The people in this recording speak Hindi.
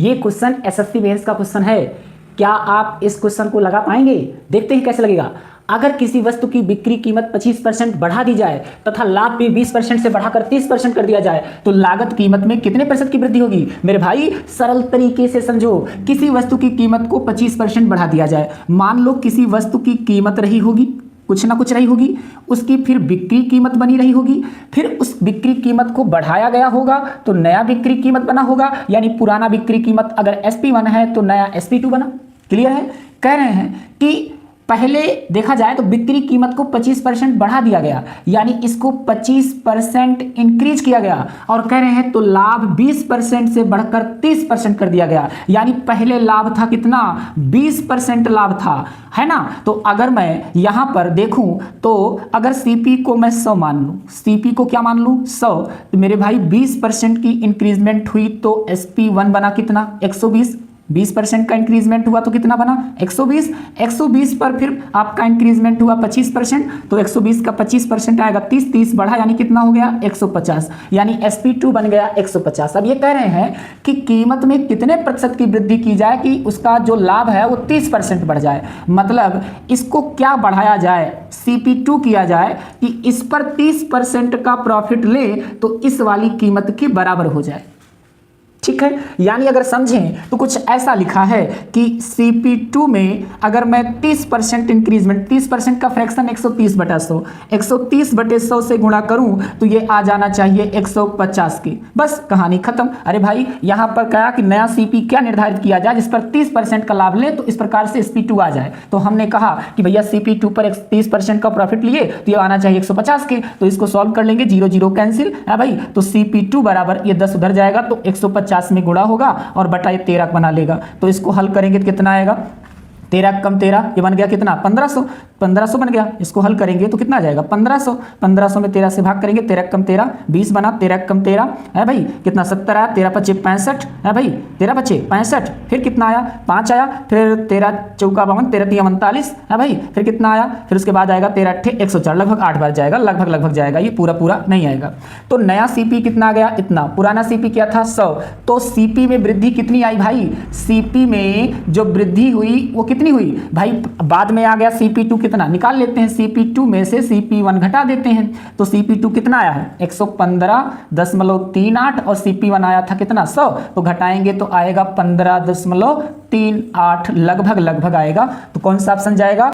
ये क्वेश्चन एसएससी मेंस का क्वेश्चन है। क्या आप इस क्वेश्चन को लगा पाएंगे? देखते हैं कैसे लगेगा। अगर किसी वस्तु की बिक्री कीमत 25% बढ़ा दी जाए तथा लाभ भी 20% से बढ़ाकर 30% कर दिया जाए तो लागत कीमत में कितने प्रतिशत की वृद्धि होगी? मेरे भाई सरल तरीके से समझो। किसी वस्तु की कीमत को 25% बढ़ा दिया जाए। मान लो किसी वस्तु की कीमत रही होगी, कुछ ना कुछ रही होगी, उसकी फिर बिक्री कीमत बनी रही होगी, फिर उस बिक्री कीमत को बढ़ाया गया होगा तो नया बिक्री कीमत बना होगा, यानी पुराना बिक्री कीमत अगर SP1 है तो नया SP2 बना। क्लियर है? कह रहे हैं कि पहले देखा जाए तो बिक्री कीमत को 25% बढ़ा दिया गया, यानी इसको 25% इंक्रीज किया गया, और कह रहे हैं तो लाभ 20% से बढ़कर 30% कर दिया गया, यानी पहले लाभ था कितना? 20% लाभ था, है ना। तो अगर मैं यहां पर देखूं तो अगर CP को मैं 100 मान लूं, CP को क्या मान लूं? 100, तो मेरे भाई 20% की इंक्रीजमेंट हुई तो SP1 बना कितना? 120। 20% का इंक्रीजमेंट हुआ तो कितना बना? 120। 120 पर फिर आपका इंक्रीजमेंट हुआ 25%, तो 120 का 25% आएगा 30, 30 बढ़ा यानी कितना हो गया? 150, यानी SP2 बन गया 150। अब ये कह रहे हैं कि कीमत में कितने प्रतिशत की वृद्धि की जाए कि उसका जो लाभ है वो 30% बढ़ जाए। मतलब इसको क्या बढ़ाया जाए? CP2 किया जाए कि इस पर 30% का प्रॉफिट ले तो इस वाली कीमत के बराबर हो जाए। ठीक है, यानी अगर समझें तो कुछ ऐसा लिखा है कि CP2 में अगर मैं 30% इंक्रीजमेंट, 30% का फ्रैक्शन 130/100, 130/100 से गुणा करूं तो ये आ जाना चाहिए 150 की। बस कहानी खत्म। अरे भाई यहां पर कहा कि नया CP क्या निर्धारित किया जाए जिस पर 30% का लाभ ले तो इस प्रकार से SP2 आ जाए। तो हमने कहा कि भैया CP2 पर 30% का प्रॉफिट लिए तो ये आना चाहिए 150 के, तो इसको सॉल्व कर लेंगे, 0 0 कैंसिल है भाई, तो CP2 बराबर ये 10 उधर जाएगा तो 150 में गुणा होगा और बटा ये 13 बना लेगा। तो इसको हल करेंगे तो कितना आएगा? 13 कम 13 ये बन गया कितना? 1500। 1500 बन गया। इसको हल करेंगे तो कितना आ जाएगा? 1500। 1500 में 13 से भाग करेंगे, 13 कम 13 20 बना, 13 कम 13 है भाई कितना? 70 आया, 13 पचे 65 है भाई, 13 पचे 65, फिर कितना आया? 5 आया, फिर 13 चौका 52, 13 तिया 49 है भाई, फिर कितना आया? फिर उसके बाद आएगा 13 अट्ठे 104, लगभग 8 बार जाएगा, लगभग जाएगा, ये पूरा नहीं आएगा। तो नया CP कितना आ गया? इतना। पुराना CP क्या था? 100। तो CP में वृद्धि कितनी आई भाई? CP में जो वृद्धि हुई वो कितनी हुई भाई? बाद में आ गया CP2 कितना? निकाल लेते हैं, CP2 में से CP1 घटा देते हैं तो CP2 कितना आया है? 115.38 और CP1 आया था कितना? 100, तो घटाएंगे तो आएगा 15.38, लगभग आएगा। तो कौन सा ऑप्शन जाएगा?